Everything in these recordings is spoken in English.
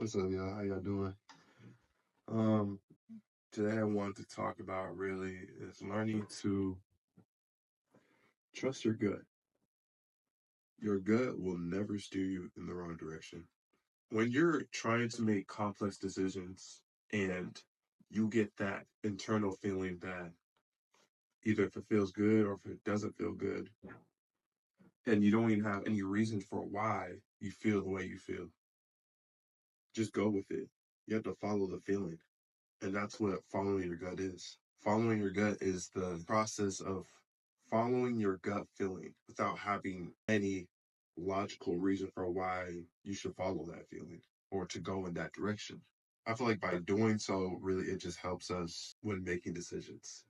What's up, y'all? How y'all doing? Um, Today I wanted to talk about really is learning to trust your gut. Your gut will never steer you in the wrong direction. When you're trying to make complex decisions and you get that internal feeling that either if it feels good or if it doesn't feel good, and you don't even have any reason for why you feel the way you feel, just go with it. You have to follow the feeling. And that's what following your gut is. Following your gut is the process of following your gut feeling without having any logical reason for why you should follow that feeling or to go in that direction. I feel like by doing so, really, it just helps us when making decisions.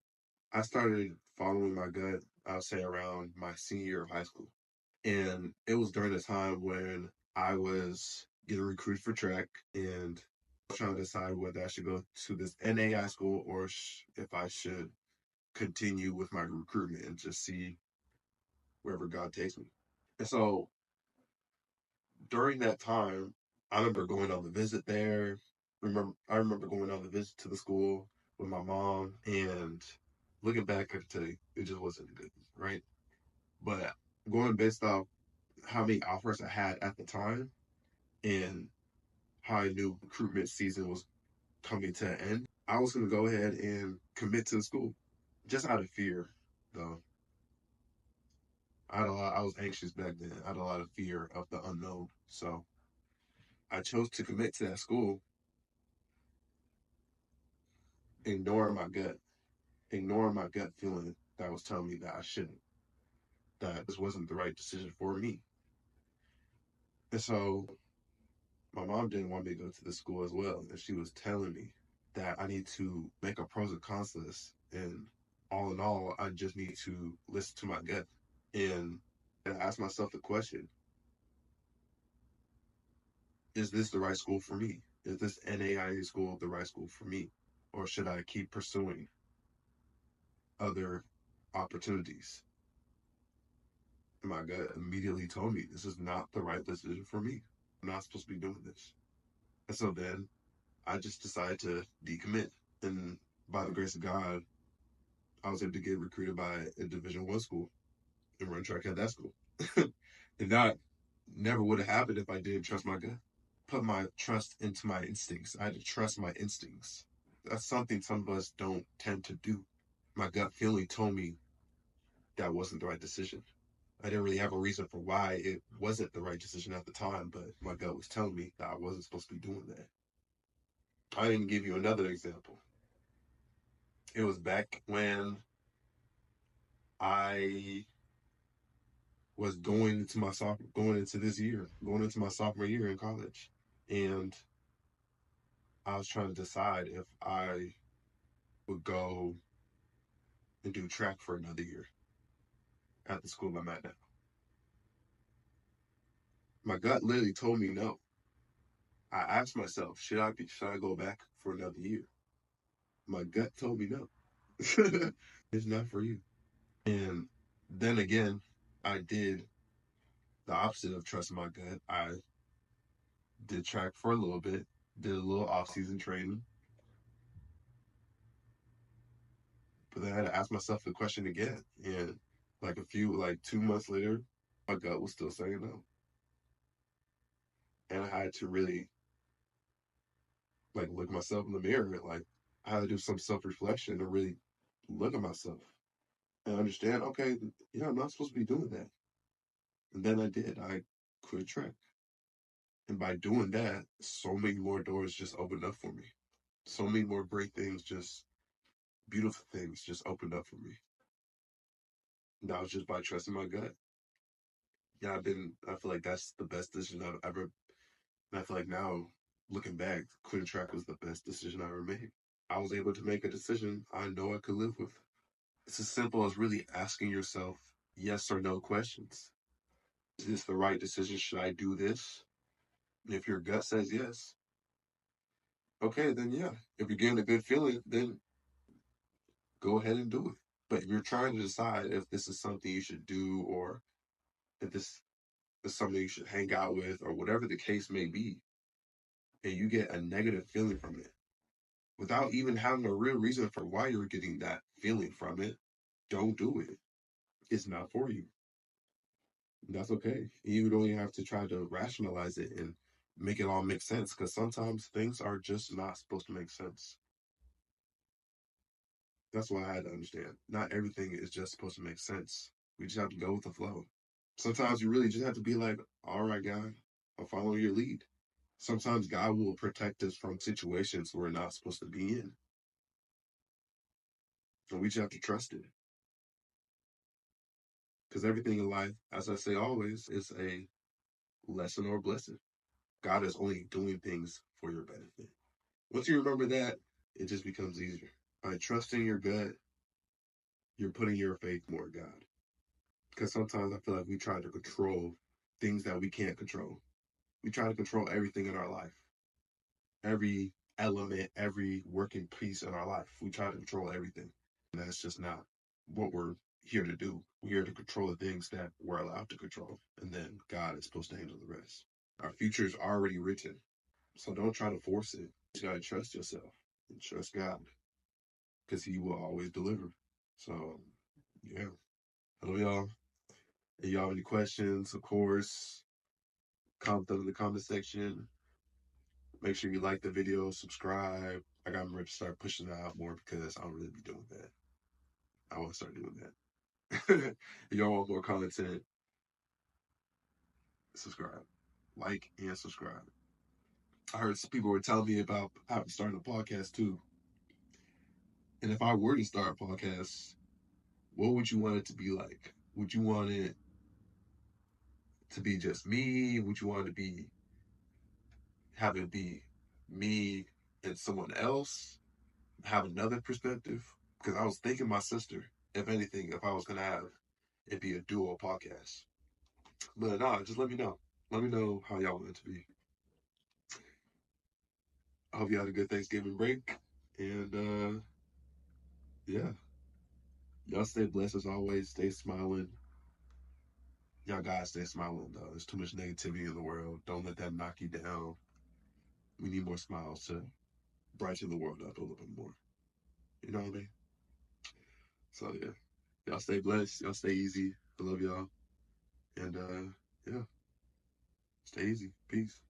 I started following my gut, I'll say around my senior year of high school. And it was during the time when I was getting recruited for track and trying to decide whether I should go to this NAI school or if I should continue with my recruitment and just see wherever God takes me. And so during that time, I remember going on the visit there. I remember going on the visit to the school with my mom, and looking back, I could tell you it just wasn't good, right? But going based off how many offers I had at the time and how I knew recruitment season was coming to an end, I was going to go ahead and commit to the school just out of fear, though. I was anxious back then. I had a lot of fear of the unknown. So I chose to commit to that school, ignoring my gut, ignoring my gut feeling that was telling me that I shouldn't, that this wasn't the right decision for me. And so my mom didn't want me to go to the school as well. And she was telling me that I need to make a pros and cons list. And all in all, I just need to listen to my gut and, and ask myself the question, is this the right school for me? Is this NAIA school the right school for me? Or should I keep pursuing other opportunities? And my gut immediately told me this is not the right decision for me. I'm not supposed to be doing this. And so then I just decided to decommit. And by the grace of God, I was able to get recruited by a Division I school and run track at that school. And that never would have happened if I didn't trust my gut. Put my trust into my instincts. I had to trust my instincts. That's something some of us don't tend to do. My gut feeling told me that wasn't the right decision. I didn't really have a reason for why it wasn't the right decision at the time, but my gut was telling me that I wasn't supposed to be doing that. I can give you another example. It was back when I was going into this year, going into my sophomore year in college. And I was trying to decide if I would go and do track for another year at the school I'm at now. My gut literally told me no. I asked myself, should I go back for another year? My gut told me no. It's not for you. And then again, I did the opposite of trusting my gut. I did track for a little bit, did a little off-season training, but then I had to ask myself the question again. And like 2 months later, my gut was still saying no. And I had to really like look myself in the mirror. Like I had to do some self-reflection and really look at myself and understand, okay, yeah, I'm not supposed to be doing that. And then I did. I quit track. And by doing that, so many more doors just opened up for me. So many more great things, just beautiful things just opened up for me. And that was just by trusting my gut. Yeah, I feel like that's the best decision I've ever, and I feel like now, looking back, quitting track was the best decision I ever made. I was able to make a decision I know I could live with. It's as simple as really asking yourself yes or no questions. Is this the right decision? Should I do this? And if your gut says yes, okay, then yeah. If you're getting a good feeling, then go ahead and do it. But if you're trying to decide if this is something you should do or if this is something you should hang out with or whatever the case may be, and you get a negative feeling from it without even having a real reason for why you're getting that feeling from it, don't do it. It's not for you. That's okay. You don't even have to try to rationalize it and make it all make sense, because sometimes things are just not supposed to make sense. That's what I had to understand. Not everything is just supposed to make sense. We just have to go with the flow. Sometimes you really just have to be like, all right, God, I'll follow your lead. Sometimes God will protect us from situations we're not supposed to be in. So we just have to trust it. Because everything in life, as I say always, is a lesson or blessing. God is only doing things for your benefit. Once you remember that, it just becomes easier. By trusting your gut, you're putting your faith more in God. Because sometimes I feel like we try to control things that we can't control. We try to control everything in our life, every element, every working piece in our life. We try to control everything. And that's just not what we're here to do. We're here to control the things that we're allowed to control. And then God is supposed to handle the rest. Our future is already written. So don't try to force it. You just gotta trust yourself and trust God, because He will always deliver. So yeah. Hello y'all. If y'all have any questions, of course, comment them in the comment section. Make sure you like the video, subscribe. I got ready to start pushing that out more because I don't really be doing that. I want to start doing that. If y'all want more content, subscribe. Like and subscribe. I heard some people were telling me about how to start a podcast too. And if I were to start a podcast, what would you want it to be like? Would you want it to be just me? Would you want it to be have it be me and someone else? Have another perspective? Because I was thinking my sister, if anything, if I was gonna have it be a duo podcast. But nah, just let me know. Let me know how y'all want it to be. I hope you had a good Thanksgiving break. And yeah. Y'all stay blessed as always. Stay smiling. Y'all guys stay smiling though. There's too much negativity in the world. Don't let that knock you down. We need more smiles to brighten the world up a little bit more. You know what I mean? So yeah. Y'all stay blessed. Y'all stay easy. I love y'all. And yeah. Stay easy. Peace.